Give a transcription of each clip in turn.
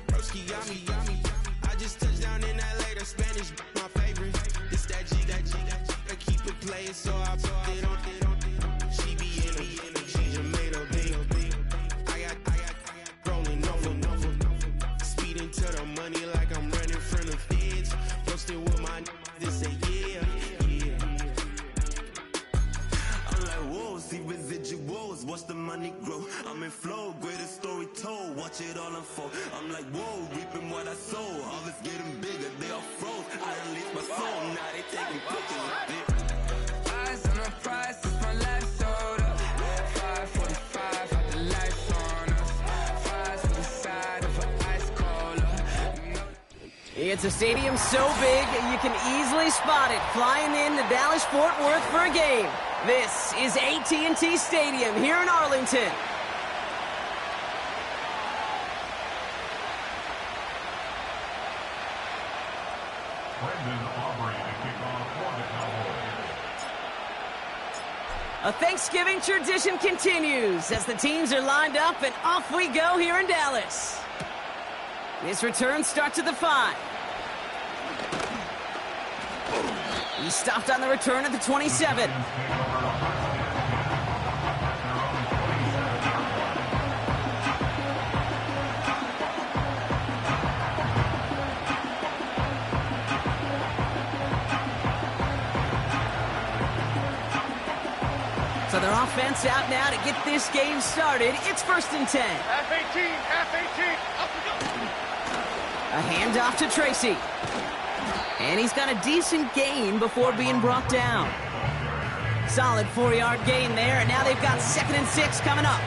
Broski got me. I just touched down in LA, the Spanish, my favorite. This that G, I keep it playing, so I put it on. She be in it, she just made a big. I got rolling over. Speeding to the money like I'm running from the feds. Posted with my this say yeah. I'm like, whoa, see residuals, watch the money grow. I'm in flow, greatest story told, watch it all unfold. I'm like, whoa, reaping what I sow. Harvest getting bigger, they all froze. I release my soul, now they taking pictures. Eyes on the prize, it's my life soda. 5:45, had the lights on us. Fries to the side of an ice cola. It's a stadium so big, you can easily spot it flying into Dallas-Fort Worth for a game. This is AT&T Stadium here in Arlington. A Thanksgiving tradition continues as the teams are lined up and off we go here in Dallas. This return starts at the 5. He stopped on the return at the 27. So their offense out now to get this game started. It's 1st and 10. Half 18, half 18. Up we go. A handoff to Tracy. And he's got a decent gain before being brought down. Solid 4-yard gain there, and now they've got 2nd and 6 coming up.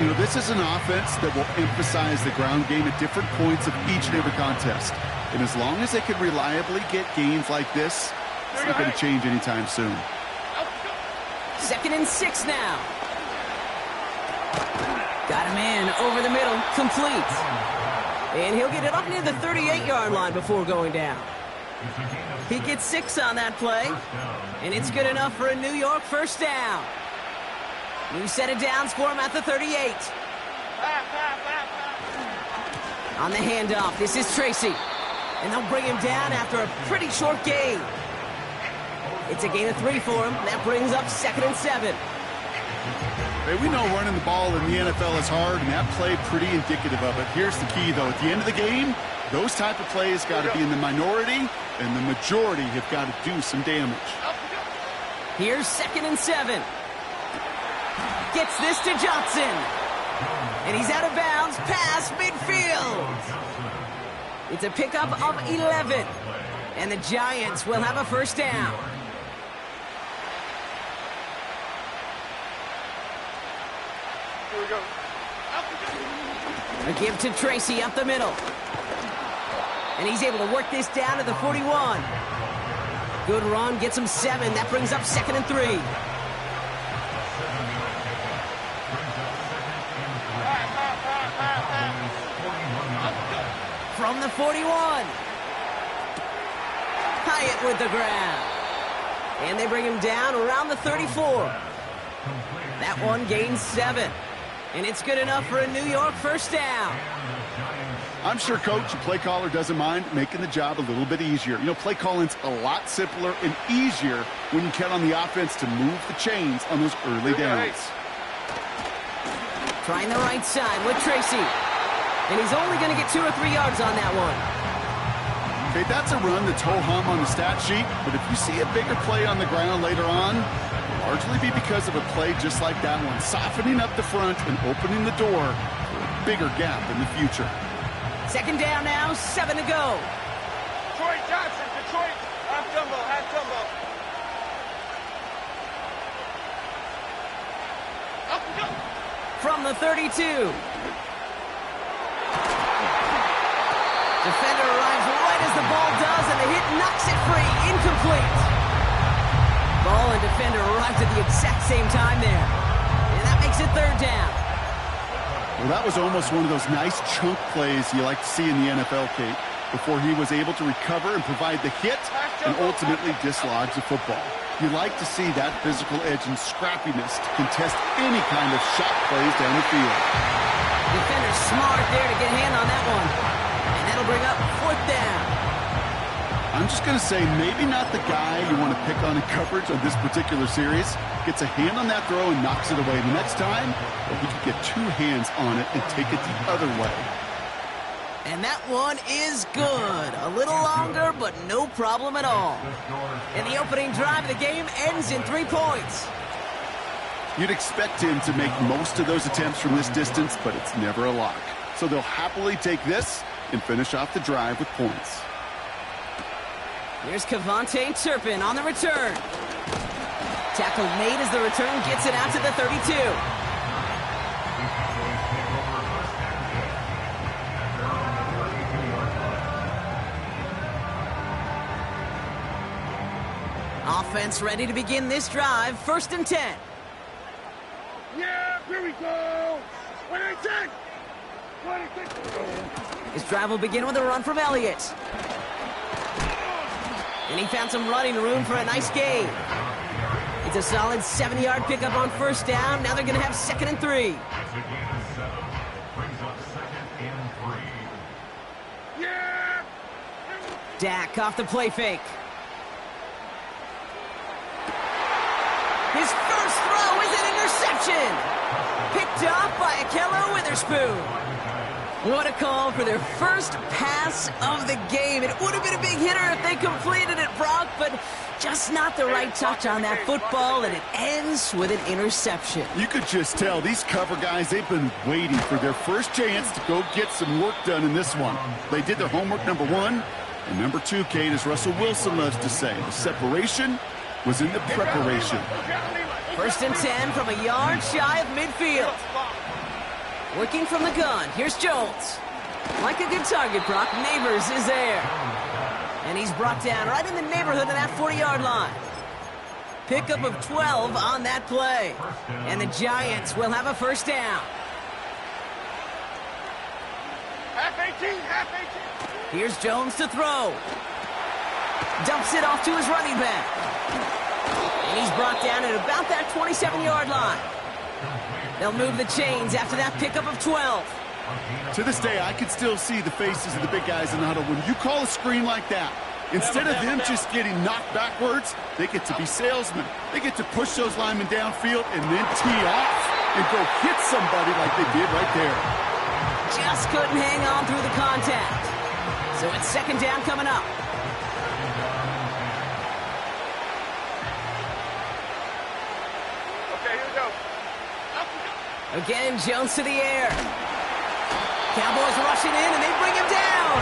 You know, this is an offense that will emphasize the ground game at different points of each and every contest. And as long as they can reliably get gains like this, it's not going to change anytime soon. 2nd and 6 now. Got him in over the middle, complete. And he'll get it up near the 38-yard line before going down. He gets 6 on that play, and it's good enough for a New York 1st down. New set of downs for him at the 38. On the handoff, this is Tracy. And they'll bring him down after a pretty short gain. It's a gain of 3 for him. That brings up 2nd and 7. Hey, we know running the ball in the NFL is hard, and that play pretty indicative of it. Here's the key, though. At the end of the game, those type of plays got to be in the minority, and the majority have got to do some damage. Here's 2nd and 7. Gets this to Johnson. And he's out of bounds past midfield. It's a pickup of 11. And the Giants will have a 1st down. Here we go. A give to Tracy up the middle. And he's able to work this down to the 41. Good run, gets him 7. That brings up 2nd and 3. From the 41. Hyatt with the grab. And they bring him down around the 34. That one gains 7. And it's good enough for a New York 1st down. I'm sure Coach, the play caller, doesn't mind making the job a little bit easier. You know, play calling's a lot simpler and easier when you count on the offense to move the chains on those early downs. Trying the right side with Tracy. And he's only going to get 2 or 3 yards on that one. Okay, that's a run that's ho-hum on the stat sheet, but if you see a bigger play on the ground later on, it'll largely be because of a play just like that one, softening up the front and opening the door for a bigger gap in the future. 2nd down now, 7 to go. Detroit Johnson, Detroit. Half jumbo, half jumbo. Up we go. From the 32. Defender arrives right as the ball does, and the hit knocks it free. Incomplete. Ball and defender arrived at the exact same time there. And that makes it 3rd down. Well, that was almost one of those nice chunk plays you like to see in the NFL, Kate. before he was able to recover and provide the hit and ultimately dislodge the football. You like to see that physical edge and scrappiness to contest any kind of shot plays down the field. Defender smart there to get a hand on that one. And that'll bring up 4th down. I'm just going to say maybe not the guy you want to pick on in coverage on this particular series. Gets a hand on that throw and knocks it away. The next time, he could get 2 hands on it and take it the other way. And that one is good. A little longer, but no problem at all. And the opening drive of the game ends in 3 points. You'd expect him to make most of those attempts from this distance, but it's never a lock. So they'll happily take this and finish off the drive with points. Here's Kevontae Turpin on the return. Tackle made as the return gets it out to the 32. Offense ready to begin this drive. 1st and 10. Yeah, here we go. 26. His drive will begin with a run from Elliott. And he found some running room for a nice gain. It's a solid 70-yard pickup on 1st down. Now they're going to have 2nd and 3. Yeah. Dak off the play fake. His first throw is an interception. Picked off by Akello Witherspoon. What a call for their first pass of the game. It would have been a big hitter if they completed it, Brock, but just not the right touch on that football, and it ends with an interception. You could just tell these cover guys, they've been waiting for their first chance to go get some work done in this one. They did their homework, number 1, and number 2, Kate, as Russell Wilson loves to say, the separation was in the preparation. 1st and 10 from a yard shy of midfield. Working from the gun, here's Jones. Like a good target, Brock, Neighbors is there. And he's brought down right in the neighborhood of that 40-yard line. Pickup of 12 on that play. And the Giants will have a 1st down. Half 18. Here's Jones to throw. Dumps it off to his running back. And he's brought down at about that 27-yard line. They'll move the chains after that pickup of 12. To this day, I can still see the faces of the big guys in the huddle. When you call a screen like that, instead of them just getting knocked backwards, they get to be salesmen. They get to push those linemen downfield and then tee off and go hit somebody like they did right there. Just couldn't hang on through the contact. So it's 2nd down coming up. Okay, here we go. Again, Jones to the air. Cowboys rushing in, and they bring him down.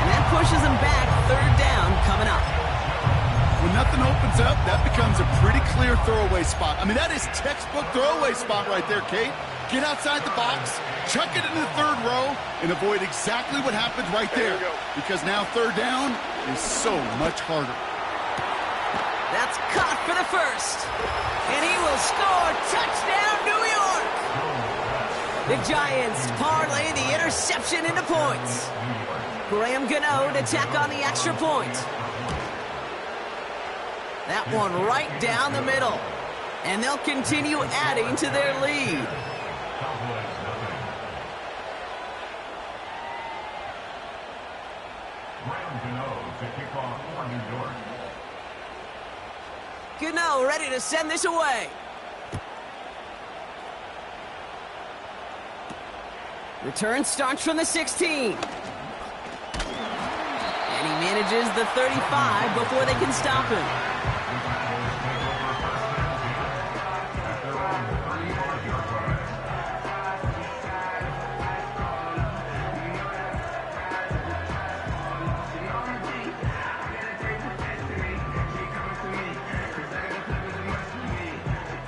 And that pushes him back. 3rd down coming up. When nothing opens up, that becomes a pretty clear throwaway spot. I mean, that is textbook throwaway spot right there, Kate. Get outside the box, chuck it into the 3rd row, and avoid exactly what happened right there. Because now 3rd down is so much harder. That's caught for the 1st. And he will score. Touchdown, New York. The Giants parlay the interception into points. Graham Gano to tack on the extra point. That one right down the middle. And they'll continue adding to their lead. Gano ready to send this away. Return starts from the 16. And he manages the 35 before they can stop him.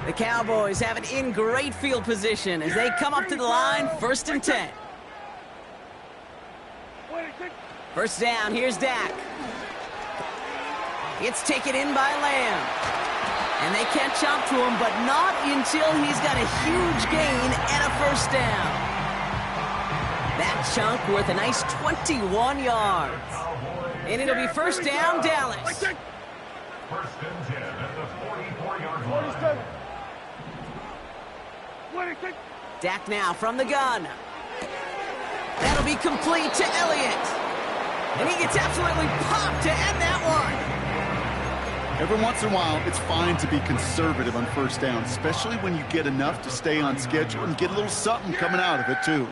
The Cowboys have it in great field position as they come up to the line, 1st and 10. 1st down, here's Dak. It's taken in by Lamb. And they catch up to him, but not until he's got a huge gain and a 1st down. That chunk worth a nice 21 yards. And it'll be first down, Dallas. First and 10 at the 44-yard line. Dak now from the gun. That'll be complete to Elliott. And he gets absolutely popped to end that one. Every once in a while, it's fine to be conservative on first down, especially when you get enough to stay on schedule and get a little something coming out of it, too.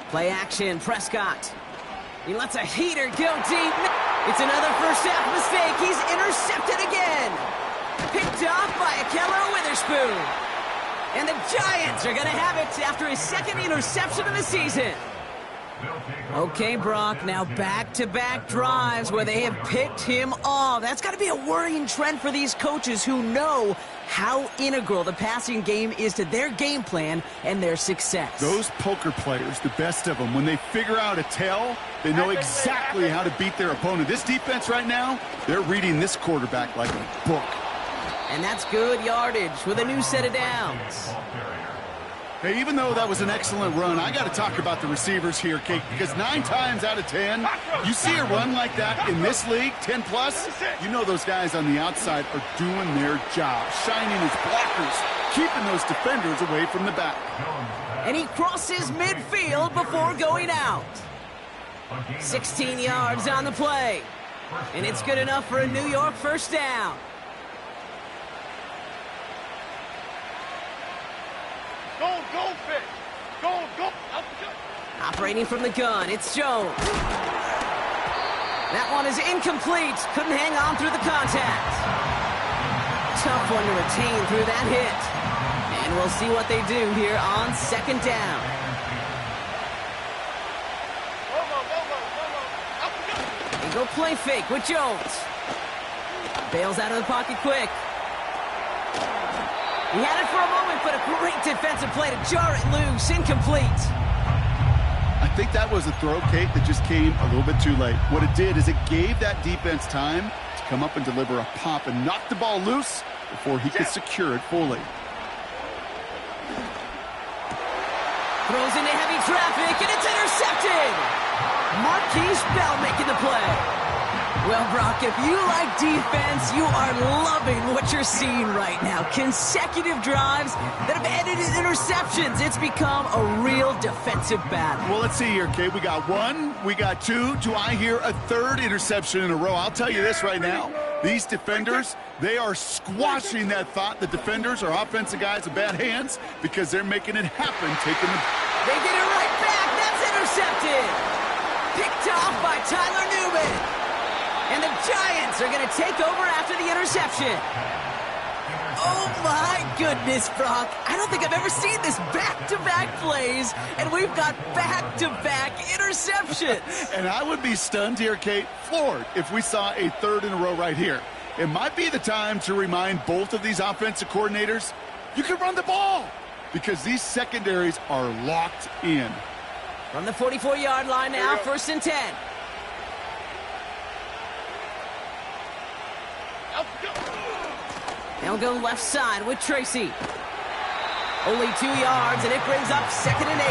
Play action, Prescott. He lets a heater go deep. It's another first half mistake. He's intercepted again. Picked off by Akello Witherspoon. And the Giants are going to have it after his second interception of the season. Okay, Brock, now back-to-back drives where they have picked him off. That's got to be a worrying trend for these coaches who know how integral the passing game is to their game plan and their success. Those poker players, the best of them, when they figure out a tell, they know exactly how to beat their opponent. This defense right now, they're reading this quarterback like a book. And that's good yardage with a new set of downs. Hey, even though that was an excellent run, I got to talk about the receivers here, Kate, because 9 times out of 10, you see a run like that in this league, 10+, you know those guys on the outside are doing their job, shining as blockers, keeping those defenders away from the back. And he crosses midfield before going out. 16 yards on the play. And it's good enough for a New York first down. Go, Fish. Go. Operating from the gun, it's Jones. That one is incomplete. Couldn't hang on through the contact. Tough one to retain through that hit. And we'll see what they do here on second down. They go play fake with Jones. Bails out of the pocket quick. He had it for a moment, but a great defensive play to jar it loose. Incomplete. I think that was a throw, Kate, that just came a little bit too late. What it did is it gave that defense time to come up and deliver a pop and knock the ball loose before he could secure it fully. Throws into heavy traffic, and it's intercepted. Marquise Bell making the play. Well, Brock, if you like defense, you are loving what you're seeing right now. Consecutive drives that have ended in interceptions. It's become a real defensive battle. Well, let's see here, Kate. We got 1, we got 2. Do I hear a 3rd interception in a row? I'll tell you this right now. These defenders, they are squashing that thought. The defenders are offensive guys with bad hands because they're making it happen, taking them. They get it right back. That's intercepted. Picked off by Tyler Newman. And the Giants are going to take over after the interception. Oh, my goodness, Brock. I don't think I've ever seen this back-to-back plays, and we've got back-to-back interceptions. And I would be stunned here, Kate, floored, if we saw a 3rd in a row right here. It might be the time to remind both of these offensive coordinators, you can run the ball, because these secondaries are locked in. From the 44-yard line now, first and 10. They'll go left side with Tracy. Only 2 yards, and it brings up 2nd and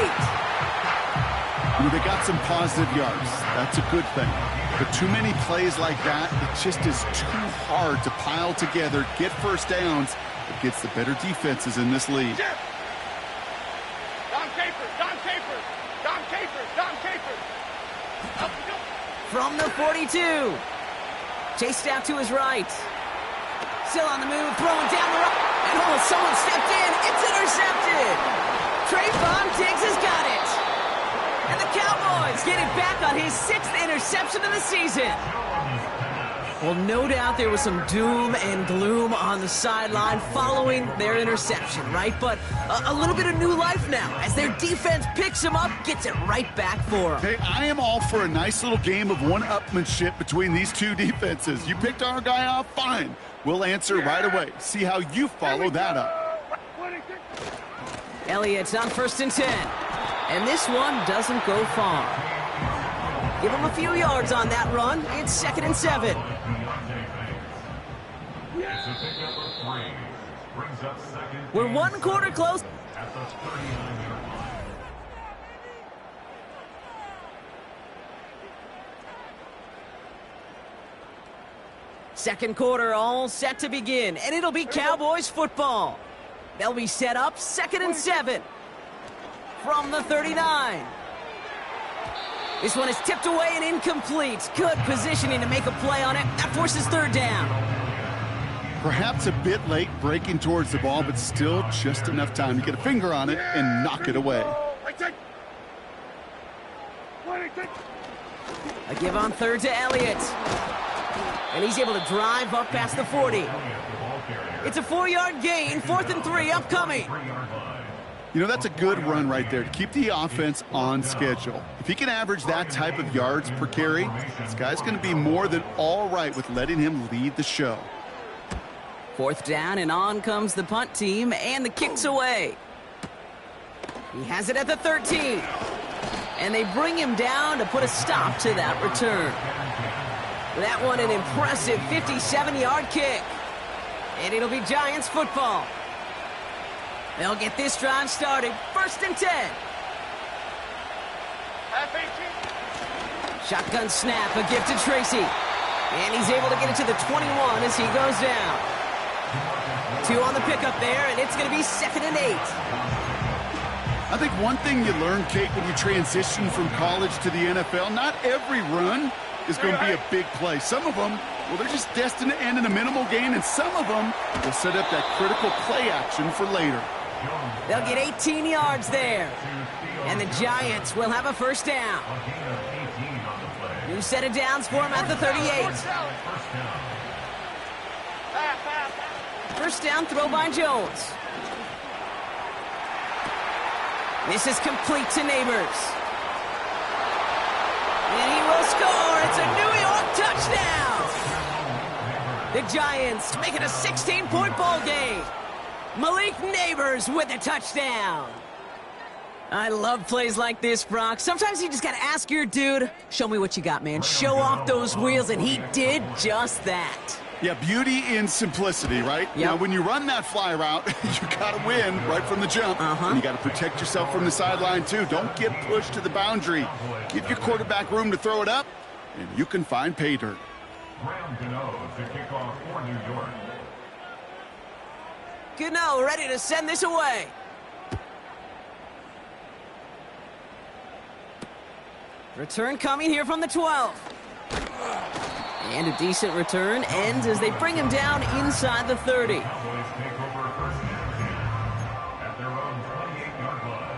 8. Ooh, they got some positive yards. That's a good thing. But too many plays like that, it just is too hard to pile together, get first downs against the better defenses in this league. Don Capers. From the 42. Chased out to his right. Still on the move, throwing down the right. And someone stepped in. It's intercepted. Trayvon Diggs has got it. And the Cowboys get it back on his 6th interception of the season. Well, no doubt there was some doom and gloom on the sideline following their interception, right? But a little bit of new life now as their defense picks him up, gets it right back for him. Hey, I am all for a nice little game of one-upmanship between these two defenses. You picked our guy off, fine. We'll answer right away. See how you follow that up. Elliott's on 1st and 10. And this one doesn't go far. Give him a few yards on that run. It's 2nd and 7. We're 1 quarter close. Second quarter all set to begin, and it'll be Cowboys football. They'll be set up 2nd and 7 from the 39. This one is tipped away and incomplete. Good positioning to make a play on it. That forces 3rd down. Perhaps a bit late breaking towards the ball, but still just enough time to get a finger on it and knock it away. A give on 3rd to Elliott. And he's able to drive up past the 40. It's a 4-yard gain, 4th and 3 upcoming. You know, that's a good run right there to keep the offense on schedule. If he can average that type of yards per carry, this guy's going to be more than all right with letting him lead the show. 4th down, and on comes the punt team, and the kick's away. He has it at the 13. And they bring him down to put a stop to that return. That one an impressive 57-yard kick. And it'll be Giants football. They'll get this drive started. 1st and 10. Shotgun snap, a gift to Tracy. And he's able to get it to the 21 as he goes down. 2 on the pickup there, and it's going to be 2nd and 8. I think one thing you learn, Kate, when you transition from college to the NFL, not every run is going to be a big play. Some of them, well, they're just destined to end in a minimal gain, and some of them will set up that critical play action for later. They'll get 18 yards there. And the Giants will have a 1st down. New set of downs for him at the 38. 1st down throw by Jones. This is complete to Neighbors. And he will score. It's a New York touchdown. The Giants make it a 16-point ball game. Malik Neighbors with a touchdown. I love plays like this, Brock. Sometimes you just got to ask your dude, show me what you got, man. Show off those wheels, and he did just that. Yeah, beauty in simplicity, right? Yep. Now, when you run that fly route, you got to win right from the jump. And you got to protect yourself from the sideline, too. Don't get pushed to the boundary. Give your quarterback room to throw it up, and you can find pay dirt. To kick off for New York. Gano ready to send this away. Return coming here from the 12. And a decent return ends as they bring him down inside the 30.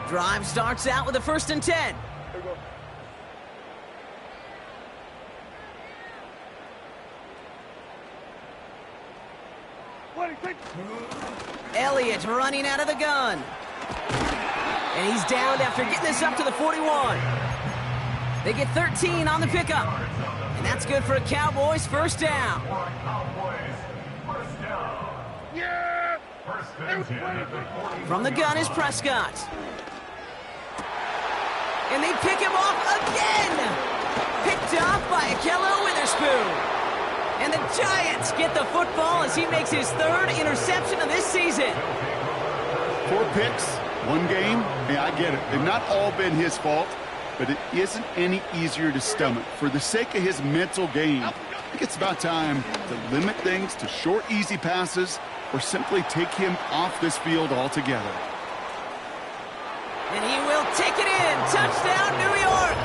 Drive starts out with a 1st and 10. Elliott running out of the gun. And he's downed after getting this up to the 41. They get 13 on the pickup. And that's good for a Cowboys 1st down. From the gun is Prescott. And they pick him off again. Picked off by Akello Witherspoon. And the Giants get the football as he makes his 3rd interception of this season. 4 picks, 1 game. Yeah, I get it. They've not all been his fault, but it isn't any easier to stomach. For the sake of his mental game, I think it's about time to limit things to short, easy passes or simply take him off this field altogether. And he will take it in. Touchdown, New York.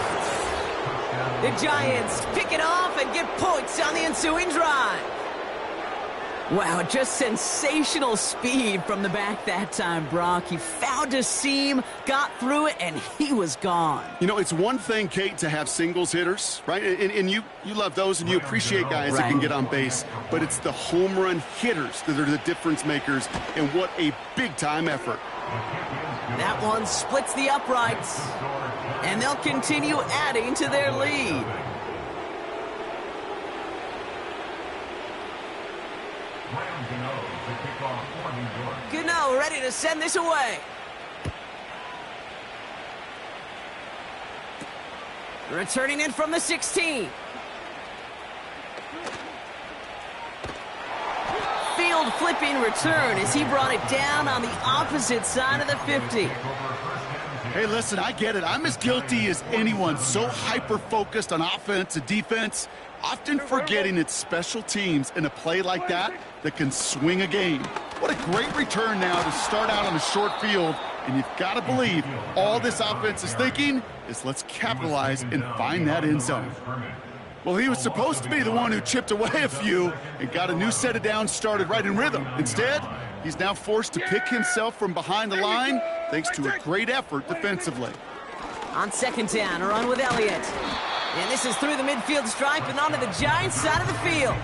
The Giants pick it off and get points on the ensuing drive. Wow, just sensational speed from the back that time, Brock. He found a seam, got through it, and he was gone. You know, it's one thing, Kate, to have singles hitters, right? And you love those, and you appreciate guys that can get on base. But it's the home run hitters that are the difference makers, and what a big-time effort. That one splits the uprights, and they'll continue adding to their lead. Gano ready to send this away. Returning in from the 16. Field flipping return as he brought it down on the opposite side of the 50. Hey, listen, I get it. I'm as guilty as anyone. So hyper-focused on offense and defense. often forgetting it's special teams in a play like that can swing a game. What a great return now to start out on a short field, and you've got to believe all this offense is thinking is let's capitalize and find that end zone. Well, he was supposed to be the one who chipped away a few and got a new set of downs started right in rhythm. Instead, he's now forced to pick himself from behind the line thanks to a great effort defensively. On second down, a run with Elliott. And this is through the midfield stripe and onto the Giants' side of the field.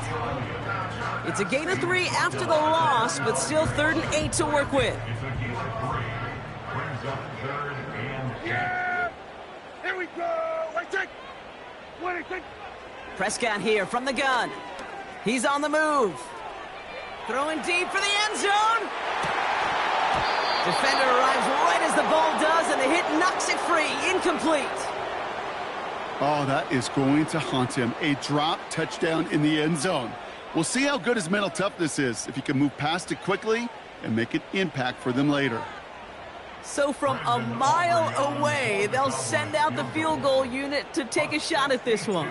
It's a gain of 3 after the loss, but still 3rd and 8 to work with. Yeah! Here we go! Wait, take! Wait, take! Prescott here from the gun. He's on the move. Throwing deep for the end zone. Defender arrives right as the ball does, and the hit knocks it free. Incomplete. Oh, that is going to haunt him. A drop touchdown in the end zone. We'll see how good his mental toughness is if he can move past it quickly and make an impact for them later. So from a mile away, they'll send out the field goal unit to take a shot at this one.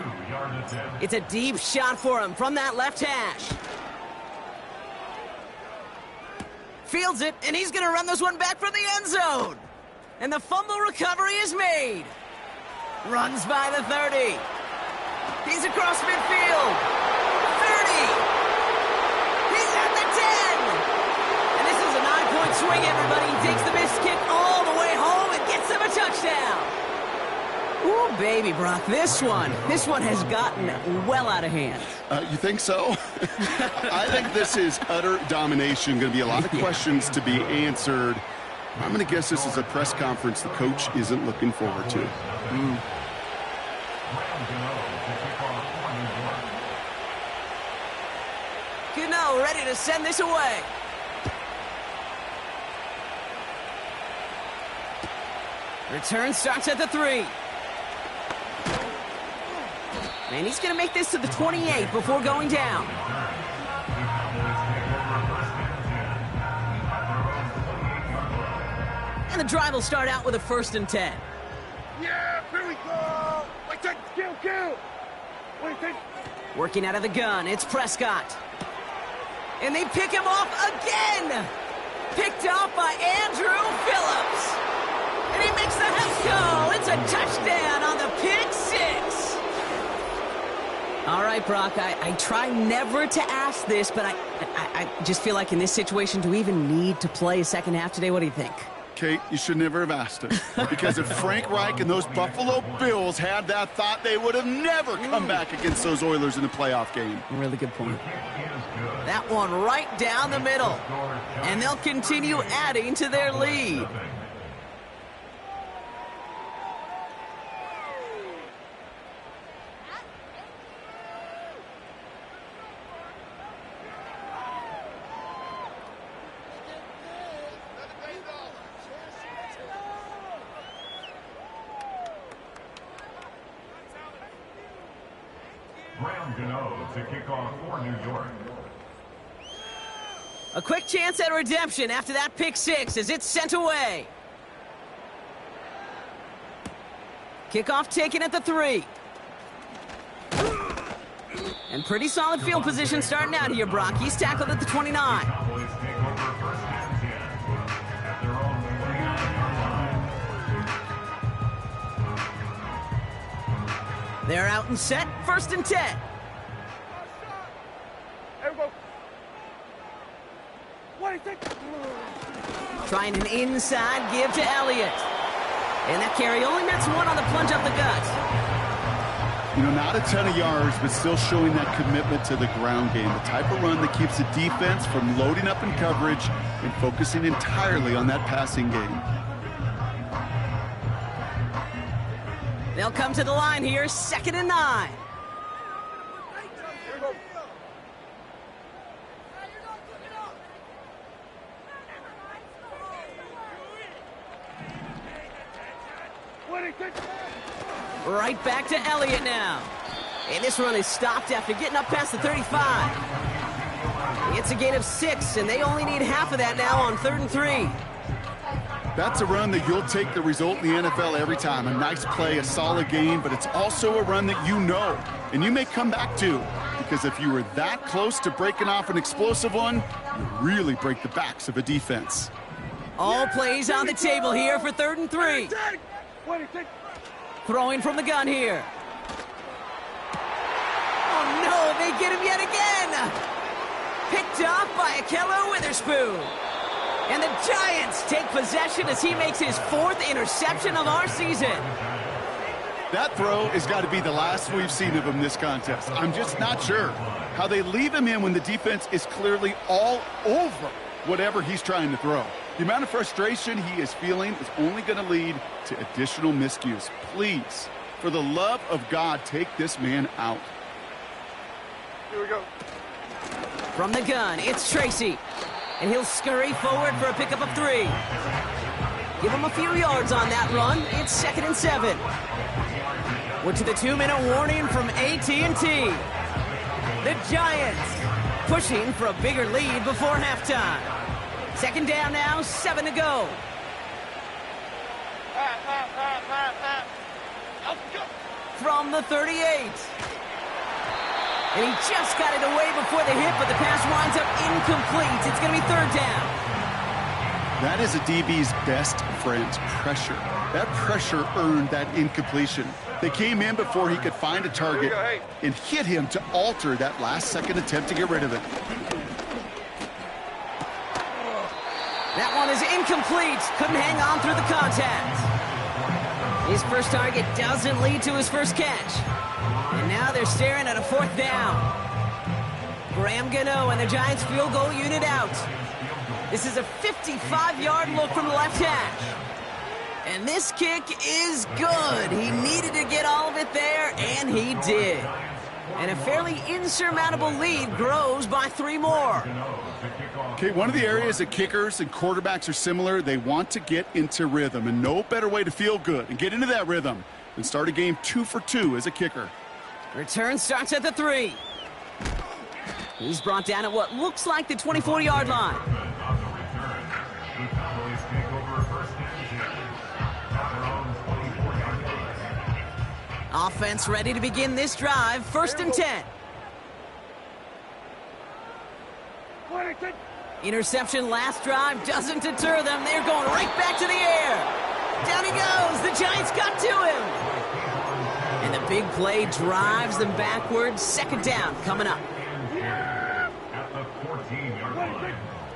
It's a deep shot for him from that left hash. Fields it, and he's going to run this one back for the end zone. And the fumble recovery is made. Runs by the 30. He's across midfield. 30. He's at the 10. And this is a 9-point swing, everybody. He takes the missed kick all the way home and gets him a touchdown. Ooh, baby, Brock, this one has gotten well out of hand. You think so? I think this is utter domination. Going to be a lot of questions to be answered. I'm going to guess this is a press conference the coach isn't looking forward to. Gano ready to send this away. Return starts at the 3. And he's going to make this to the 28 before going down. And the drive will start out with a 1st and 10. Yeah, here we go! Wait, take! Kill! Wait, take! Working out of the gun, it's Prescott. And they pick him off again! Picked off by Andrew Phillips. And he makes the house go! It's a touchdown on the pick 6! All right, Brock, I try never to ask this, but I just feel like in this situation, do we even need to play a second half today? What do you think? Kate, you should never have asked it. Because if Frank Reich and those Buffalo Bills had that thought, they would have never come back against those Oilers in a playoff game. Really good point. That one right down the middle. And they'll continue adding to their lead. To kick off for New York. A quick chance at redemption after that pick 6 as it's sent away. Kickoff taken at the 3. And pretty solid field position starting out here, Brock. He's tackled at the 29. They're out and set, 1st and 10. Trying an inside give to Elliott. And that carry only nets 1 on the plunge up the gut. You know, not a ton of yards, but still showing that commitment to the ground game. The type of run that keeps the defense from loading up in coverage and focusing entirely on that passing game. They'll come to the line here, 2nd and 9. Right back to Elliott now. And this run is stopped after getting up past the 35. It's a gain of 6, and they only need half of that now on 3rd and 3. That's a run that you'll take the result in the NFL every time. A nice play, a solid game, but it's also a run that you know, and you may come back to, because if you were that close to breaking off an explosive one, you really break the backs of a defense. All plays on the table here for 3rd and 3. Throwing from the gun here. Oh no, they get him yet again. Picked off by Akello Witherspoon. And the Giants take possession as he makes his 4th interception of our season. That throw has got to be the last we've seen of him this contest. I'm just not sure how they leave him in when the defense is clearly all over whatever he's trying to throw. The amount of frustration he is feeling is only going to lead to additional miscues. Please, for the love of God, take this man out. Here we go. From the gun, it's Tracy. And he'll scurry forward for a pickup of 3. Give him a few yards on that run. It's 2nd and 7. We're to the 2-minute warning from AT&T. The Giants pushing for a bigger lead before halftime. 2nd down now, 7 to go. From the 38. And he just got it away before the hit, but the pass winds up incomplete. It's going to be 3rd down. That is a DB's best friend, pressure. That pressure earned that incompletion. They came in before he could find a target and hit him to alter that last-second attempt to get rid of it. That one is incomplete. Couldn't hang on through the contact. His first target doesn't lead to his first catch. And now they're staring at a 4th down. Graham Gano and the Giants field goal unit out. This is a 55-yard look from the left hash. And this kick is good. He needed to get all of it there, and he did. And a fairly insurmountable lead grows by 3 more. Okay, one of the areas that kickers and quarterbacks are similar, they want to get into rhythm. And no better way to feel good and get into that rhythm than start a game 2 for 2 as a kicker. Return starts at the 3. He's brought down at what looks like the 24-yard line. Offense ready to begin this drive. 1st and 10. Interception last drive doesn't deter them. They're going right back to the air. Down he goes. The Giants got to him. And the big play drives them backwards. 2nd down coming up.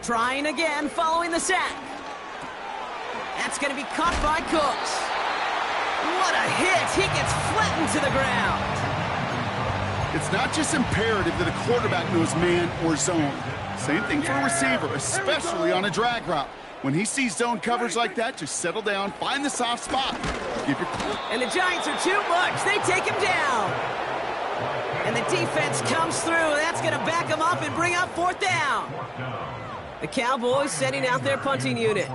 Trying again following the sack. That's going to be caught by Cooks. What a hit. He gets flattened to the ground. It's not just imperative that a quarterback knows man or zone. Same thing for a receiver, especially on a drag route. When he sees zone coverage like that, just settle down, find the soft spot. And the Giants are too much. They take him down. And the defense comes through. That's going to back him up and bring up 4th down. The Cowboys setting out their punting unit.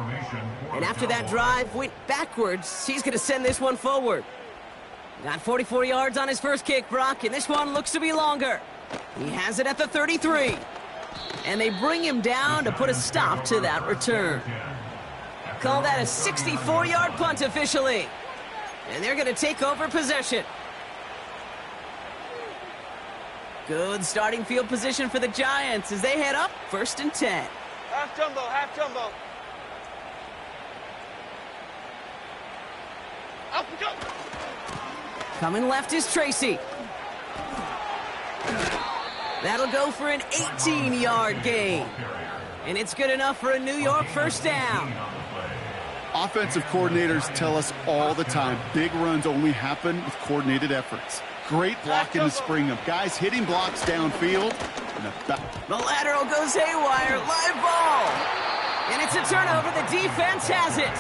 And after that drive went backwards, he's going to send this one forward. Got 44 yards on his first kick, Brock, and this one looks to be longer. He has it at the 33. And they bring him down to put a stop to that return. Call that a 64-yard punt officially. And they're going to take over possession. Good starting field position for the Giants as they head up 1st and 10. Half jumbo, half jumbo. Up we go. Coming left is Tracy. That'll go for an 18-yard gain. And it's good enough for a New York 1st down. Offensive coordinators tell us all the time, big runs only happen with coordinated efforts. Great blocking to spring them. Guys hitting blocks downfield. The lateral goes haywire. Live ball. And it's a turnover. The defense has it.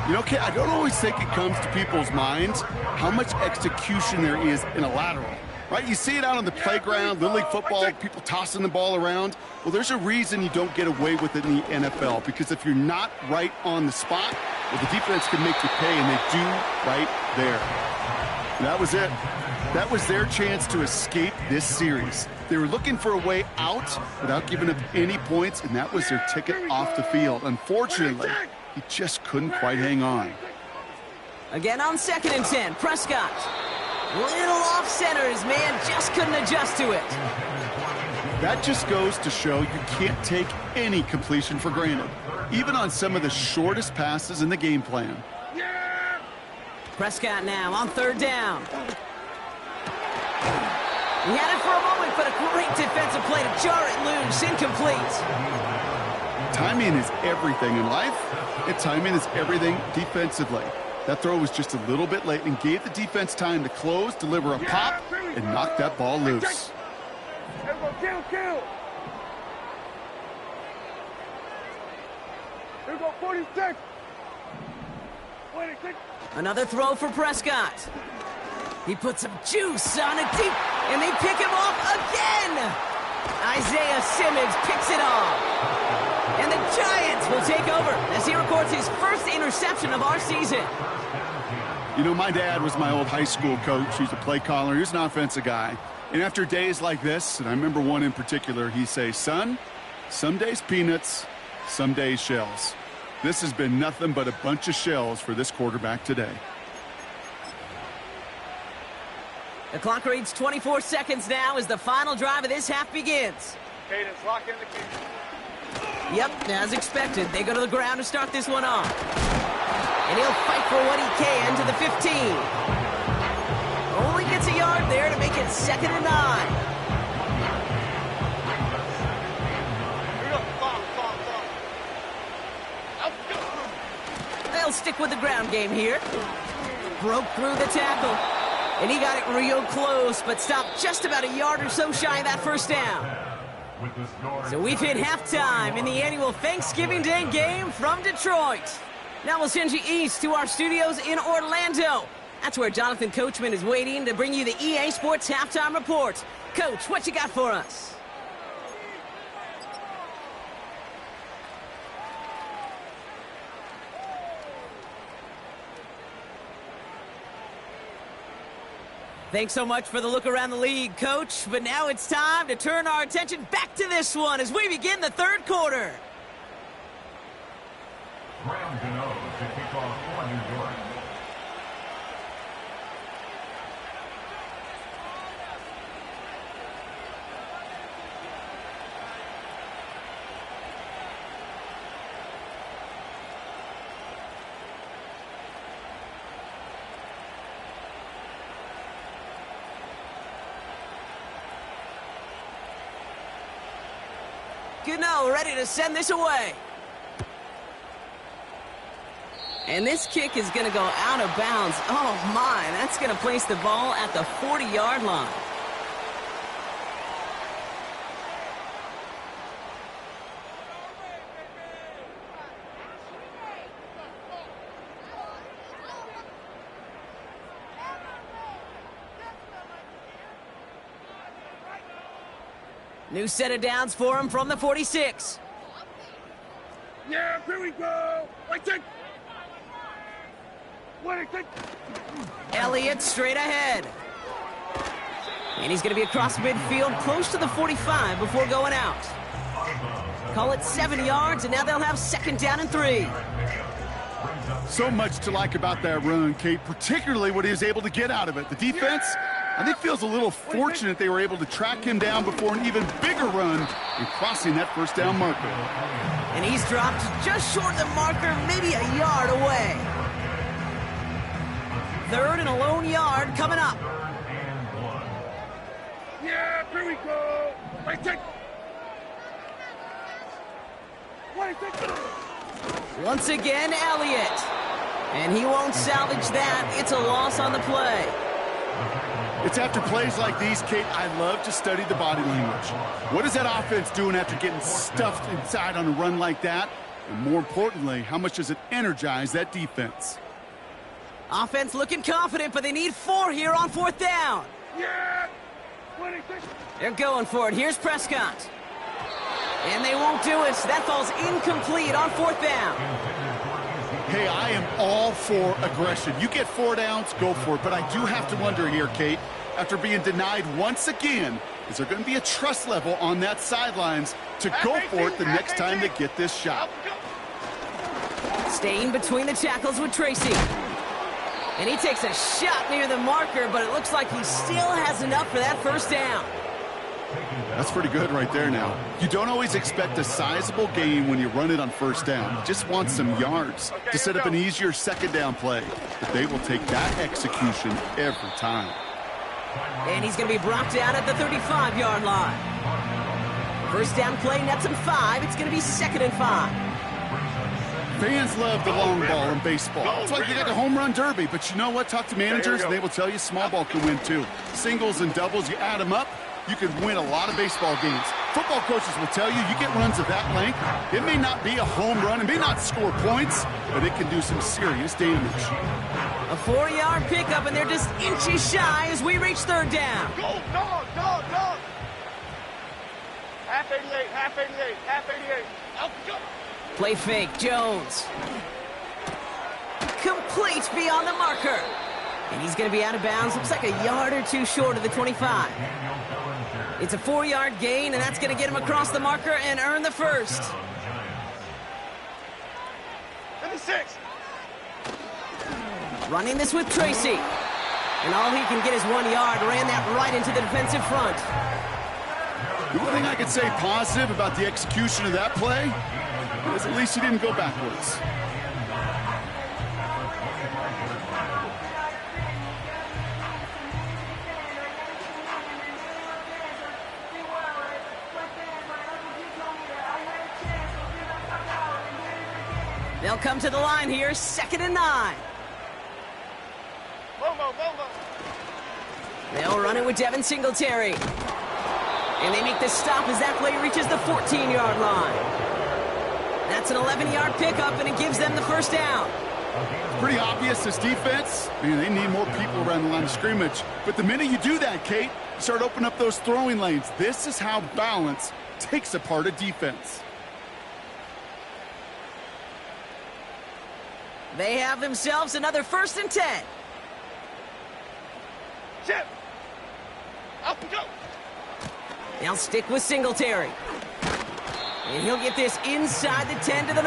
You know, I don't always think it comes to people's minds how much execution there is in a lateral. Right? You see it out on the playground, Little League football, people tossing the ball around. Well, there's a reason you don't get away with it in the NFL, because if you're not right on the spot, well, the defense can make you pay, and they do right there. And that was it. That was their chance to escape this series. They were looking for a way out without giving up any points, and that was their ticket off the field. Unfortunately, He just couldn't quite hang on. Again on 2nd and 10, Prescott. Little off center, his man just couldn't adjust to it. That just goes to show you can't take any completion for granted, even on some of the shortest passes in the game plan. Prescott now on 3rd down. He had it for a moment, but a great defensive play to jar it loose, incomplete. Timing is everything in life, and timing is everything defensively. That throw was just a little bit late and gave the defense time to close, deliver a pop, and knock that ball loose. Kill! Here we go, 46! 26! Another throw for Prescott. He puts some juice on it deep, and they pick him off again! Isaiah Simmons picks it off. And the Giants will take over as he records his first interception of our season. You know, my dad was my old high school coach. He's a play caller. He was an offensive guy. And after days like this, and I remember one in particular, he'd say, son, some days peanuts, some days shells. This has been nothing but a bunch of shells for this quarterback today. The clock reads 24 seconds now as the final drive of this half begins. Cadence, lock in the key. Yep, as expected, they go to the ground to start this one off. And he'll fight for what he can to the 15. Only gets a yard there to make it 2nd and 9. They'll stick with the ground game here. Broke through the tackle. And he got it real close, but stopped just about a yard or so shy of that 1st down. So we've hit halftime in the annual Thanksgiving Day game from Detroit. Now we'll send you east to our studios in Orlando. That's where Jonathan Coachman is waiting to bring you the EA Sports Halftime Report. Coach, what you got for us? Thanks so much for the look around the league, Coach. But now it's time to turn our attention back to this one as we begin the 3rd quarter. Graham Gano to kick off for New York. Gano ready to send this away. And this kick is going to go out of bounds. Oh, my. That's going to place the ball at the 40-yard line. New set of downs for him from the 46. Yeah, here we go. Elliott straight ahead. And he's going to be across midfield close to the 45 before going out. Call it 7 yards, and now they'll have 2nd down and 3. So much to like about that run, Kate, particularly what he was able to get out of it. The defense, I think, feels a little fortunate they were able to track him down before an even bigger run and crossing that 1st down marker. And he's dropped just short of the marker, maybe a yard away. 3rd and a lone yard coming up. Yeah, here we go. Once again, Elliott. And he won't salvage that. It's a loss on the play. It's after plays like these, Kate, I love to study the body language. What is that offense doing after getting stuffed inside on a run like that? And more importantly, how much does it energize that defense? Offense looking confident, but they need 4 here on 4th down. Yeah! 26. They're going for it. Here's Prescott. And they won't do it. That falls incomplete on 4th down. Hey, I am all for aggression. You get 4 downs, go for it. But I do have to wonder here, Kate, after being denied once again, is there going to be a trust level on that sidelines to go for it the next time they get this shot? Staying between the tackles with Tracy. And he takes a shot near the marker, but it looks like he still has enough for that first down. That's pretty good right there now. You don't always expect a sizable gain when you run it on first down. You just want some yards to set up an easier second down play. But they will take that execution every time. And he's going to be brought down at the 35-yard line. First down play nets him 5. It's going to be 2nd and 5. Fans love the long ball in baseball. It's like they got a home run derby. But you know what? Talk to managers, and they will tell you small ball can win too. Singles and doubles, you add them up, you can win a lot of baseball games. Football coaches will tell you, you get runs of that length, it may not be a home run, it may not score points, but it can do some serious damage. A 4-yard pickup, and they're just inches shy as we reach third down. Go, dog. Half 88, half 88, half 88. Out, go. Play fake, Jones. Complete beyond the marker. And he's going to be out of bounds. Looks like a yard or two short of the 25. It's a 4-yard gain, and that's going to get him across the marker and earn the first. 56. Running this with Tracy. And all he can get is 1 yard. Ran that right into the defensive front. The only thing I could say positive about the execution of that play is at least he didn't go backwards. They'll come to the line here, 2nd and 9. They'll run it with Devin Singletary. And they make the stop as that play reaches the 14-yard line. That's an 11-yard pickup, and it gives them the first down. Pretty obvious this defense. Man, they need more people around the line of scrimmage. But the minute you do that, Kate, you start opening up those throwing lanes. This is how balance takes apart a defense. They have themselves another 1st and 10. Chip. Up we go. They'll stick with Singletary. And he'll get this inside the 10 to the 9.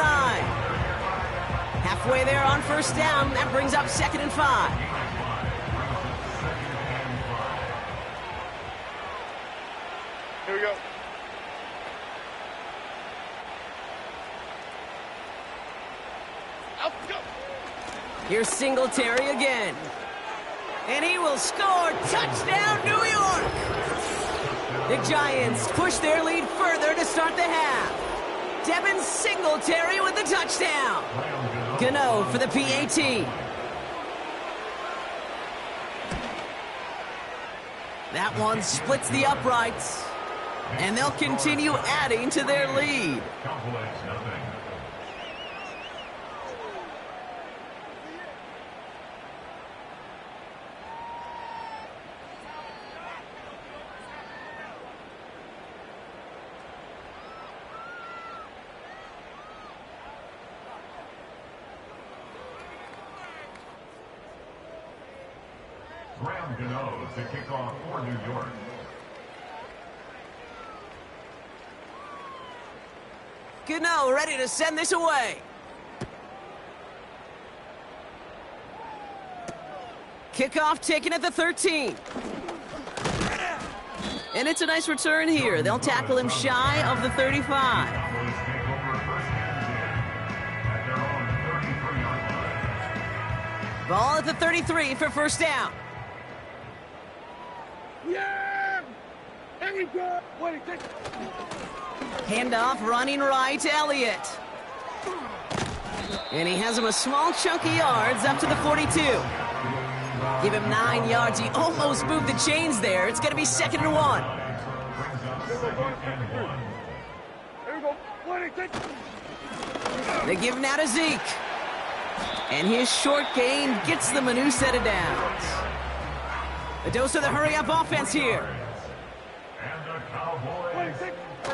Halfway there on first down. That brings up 2nd and 5. Here we go. Up we go. Here's Singletary again. And he will score. Touchdown, New York! The Giants push their lead further to start the half. Devin Singletary with the touchdown. Gano for the PAT. That one splits the uprights. And they'll continue adding to their lead. Graham Gano to kick off for New York. Gano ready to send this away. Kickoff taken at the 13. And it's a nice return here. They'll tackle him shy of the 35. Ball at the 33 for first down. Yeah! There we go! Handoff running right to Elliott. And he has him a small chunk of yards up to the 42. Give him 9 yards. He almost moved the chains there. It's going to be 2nd and 1. Here we go. They give him now to Zeke. And his short gain gets them a new set of downs. A dose of the hurry-up offense here.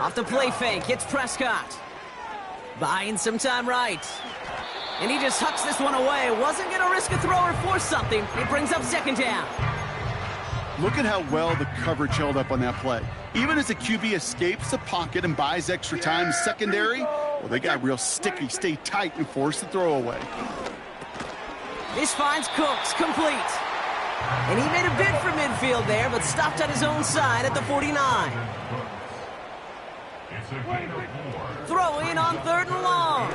Off the play fake, it's Prescott. Buying some time right. And he just hucks this one away. Wasn't going to risk a throw or force something. It brings up 2nd down. Look at how well the coverage held up on that play. Even as the QB escapes the pocket and buys extra time, secondary Well, they got real sticky, stay tight, and force the throw away. This finds Cooks, complete. And he made a bid for midfield there, but stopped on his own side at the 49. Throw in on 3rd and long.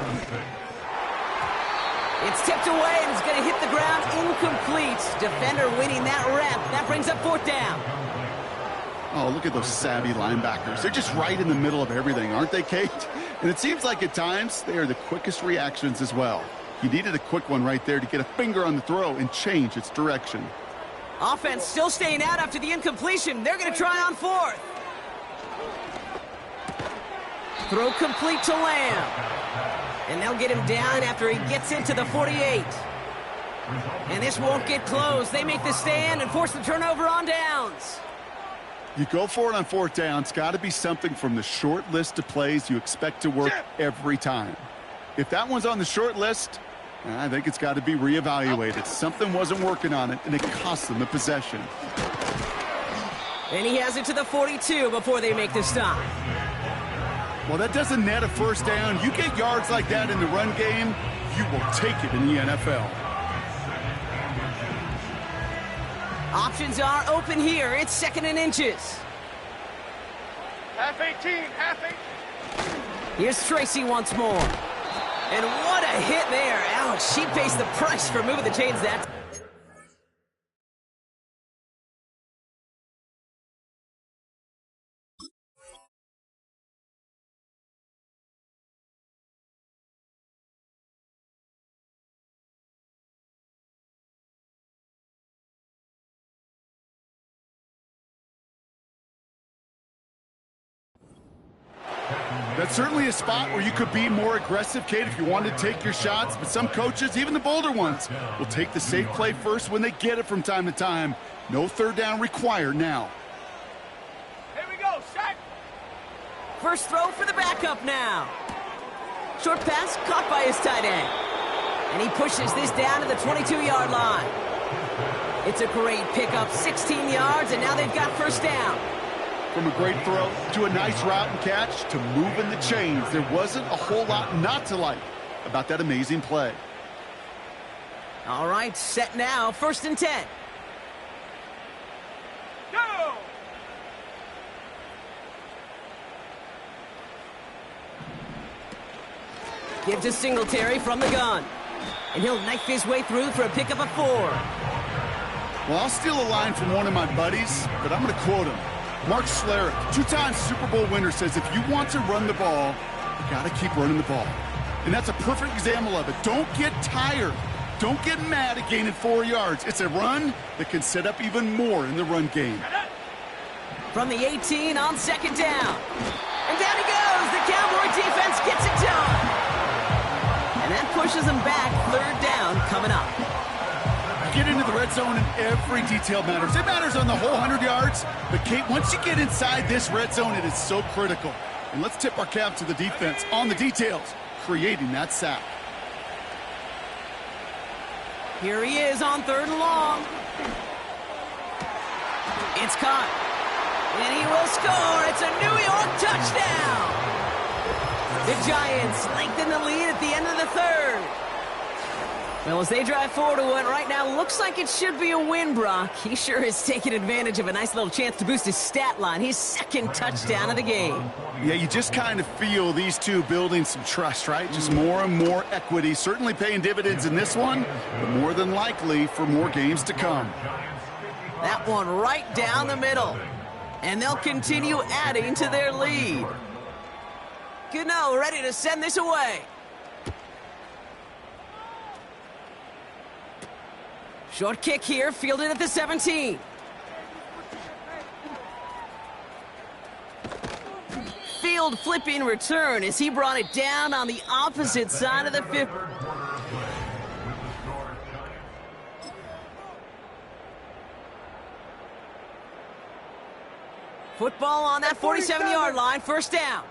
It's tipped away, and it's going to hit the ground incomplete. Defender winning that rep. That brings up 4th down. Oh, look at those savvy linebackers. They're just right in the middle of everything, aren't they, Kate? And it seems like at times they are the quickest reactions as well. He needed a quick one right there to get a finger on the throw and change its direction. Offense still staying out after the incompletion. They're going to try on 4th. Throw complete to Lamb. And they'll get him down after he gets into the 48. And this won't get close. They make the stand and force the turnover on downs. You go for it on 4th down. It's got to be something from the short list of plays you expect to work every time. If that one's on the short list, I think it's got to be reevaluated. Something wasn't working on it, and it cost them a possession. And he has it to the 42 before they make the stop. Well, that doesn't net a 1st down. You get yards like that in the run game, you will take it in the NFL. Options are open here. It's 2nd and inches. Half 18, half 18. Here's Tracy once more. And what a hit there. Ouch, she pays the price for moving the chains that time. That's certainly a spot where you could be more aggressive, Kate, if you wanted to take your shots. But some coaches, even the bolder ones, will take the safe play first when they get it from time to time. No 3rd down required now. Here we go, set. First throw for the backup now. Short pass caught by his tight end. And he pushes this down to the 22-yard line. It's a great pickup, 16 yards, and now they've got 1st down. From a great throw to a nice route and catch to moving the chains, there wasn't a whole lot not to like about that amazing play. All right, set now, 1st and 10. Go! Give to Singletary from the gun. And he'll knife his way through for a pickup of 4. Well, I'll steal a line from one of my buddies, but I'm going to quote him. Mark Schlereth, 2-time Super Bowl winner, says if you want to run the ball, you got to keep running the ball. And that's a perfect example of it. Don't get tired. Don't get mad at gaining 4 yards. It's a run that can set up even more in the run game. From the 18 on 2nd down. And down he goes. The Cowboy defense gets it done. And that pushes them back. 3rd down coming up. Get into the red zone and every detail matters. It matters on the whole 100 yards. But, Kate, once you get inside this red zone, it is so critical. And let's tip our cap to the defense on the details, creating that sack. Here he is on 3rd and long. It's caught. And he will score. It's a New York touchdown. The Giants lengthen the lead at the end of the 3rd. Well, as they drive forward to what right now looks like it should be a win, Brock. He sure is taking advantage of a nice little chance to boost his stat line. His 2nd touchdown of the game. Yeah, you just kind of feel these two building some trust, right? Just more and more equity. Certainly paying dividends in this one, but more than likely for more games to come. That one right down the middle. And they'll continue adding to their lead. Gano ready to send this away. Short kick here, fielded at the 17. Field flipping return as he brought it down on the opposite side of the 50. Football on that 47-yard line, 1st down.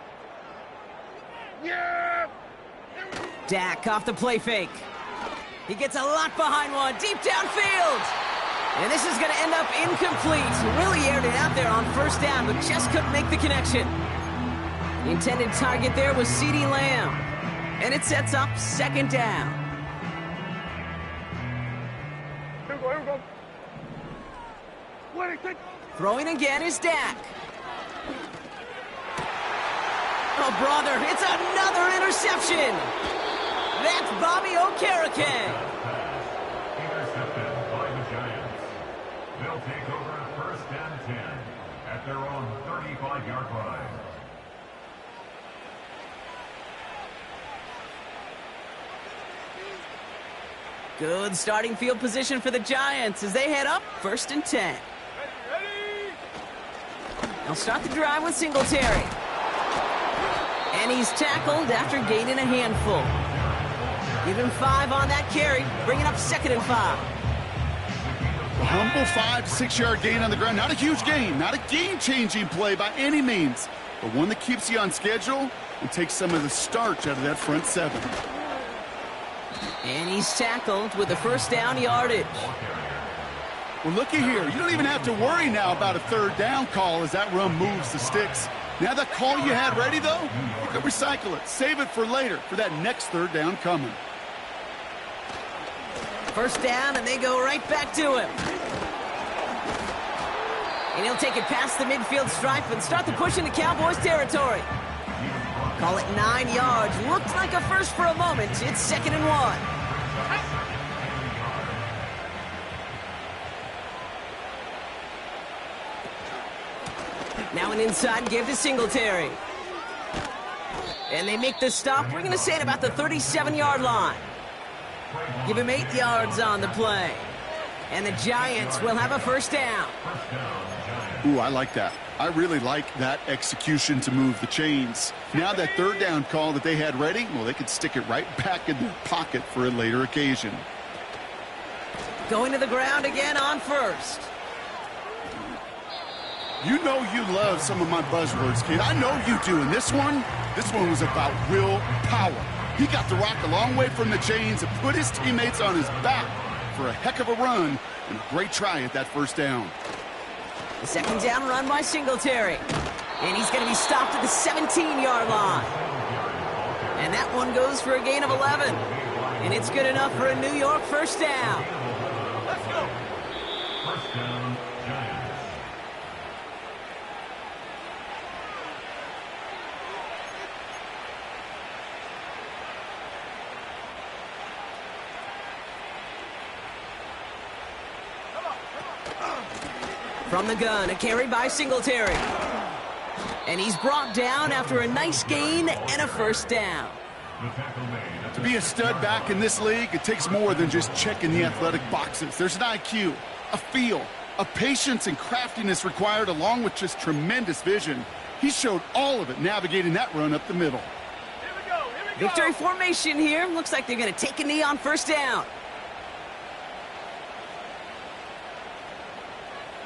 Yeah! Dak off the play fake. He gets a lot behind one, deep downfield. And this is going to end up incomplete. Really aired it out there on 1st down, but just couldn't make the connection. The intended target there was CeeDee Lamb. And it sets up second down. Here we go, here we go. Wait, take. Throwing again is Dak. Oh, brother, it's another interception. That's Bobby Okereke. Intercepted by the Giants. They'll take over at 1st and 10 at their own 35-yard line. Good starting field position for the Giants as they head up 1st and 10. Ready? They'll start the drive with Singletary. And he's tackled after gaining a handful. Give him 5 on that carry, bringing up 2nd and 5. A humble 5 to 6 yard gain on the ground. Not a huge gain, not a game-changing play by any means, but one that keeps you on schedule and takes some of the starch out of that front 7. And he's tackled with the 1st down yardage. Well, looky here. You don't even have to worry now about a 3rd down call as that run moves the sticks. Now that call you had ready, though, you can recycle it. Save it for later for that next 3rd down coming. 1st down, and they go right back to him. And he'll take it past the midfield stripe and start the push into Cowboys territory. Call it 9 yards. Looked like a first for a moment. It's 2nd and 1. Now an inside give to Singletary. And they make the stop. We're going to say at about the 37-yard line. Give him 8 yards on the play. And the Giants will have a 1st down. Ooh, I like that. I really like that execution to move the chains. Now that 3rd down call that they had ready, well, they could stick it right back in their pocket for a later occasion. Going to the ground again on 1st. You know you love some of my buzzwords, kid. I know you do. And this one was about will power. He got the rock a long way from the chains and put his teammates on his back for a heck of a run and a great try at that 1st down. The 2nd down run by Singletary. And he's going to be stopped at the 17-yard line. And that one goes for a gain of 11. And it's good enough for a New York 1st down. Let's go. 1st down, Giants. From the gun, a carry by Singletary. And he's brought down after a nice gain and a 1st down. To be a stud back in this league, it takes more than just checking the athletic boxes. There's an IQ, a feel, a patience and craftiness required along with just tremendous vision. He showed all of it navigating that run up the middle. Here we go, here we go. Victory formation here. Looks like they're going to take a knee on 1st down.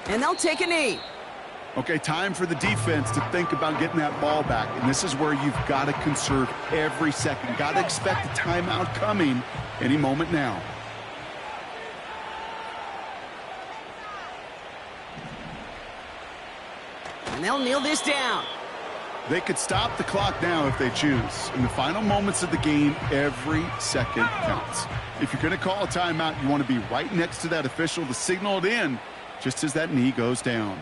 And they'll take a knee. Okay, time for the defense to think about getting that ball back. And this is where you've got to conserve every second. Got to expect a timeout coming any moment now. And they'll kneel this down. They could stop the clock now if they choose. In the final moments of the game, every second counts. If you're going to call a timeout, you want to be right next to that official to signal it in just as that knee goes down.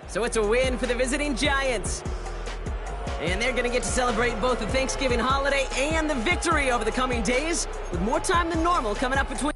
So it's a win for the visiting Giants. And they're going to get to celebrate both the Thanksgiving holiday and the victory over the coming days with more time than normal coming up between.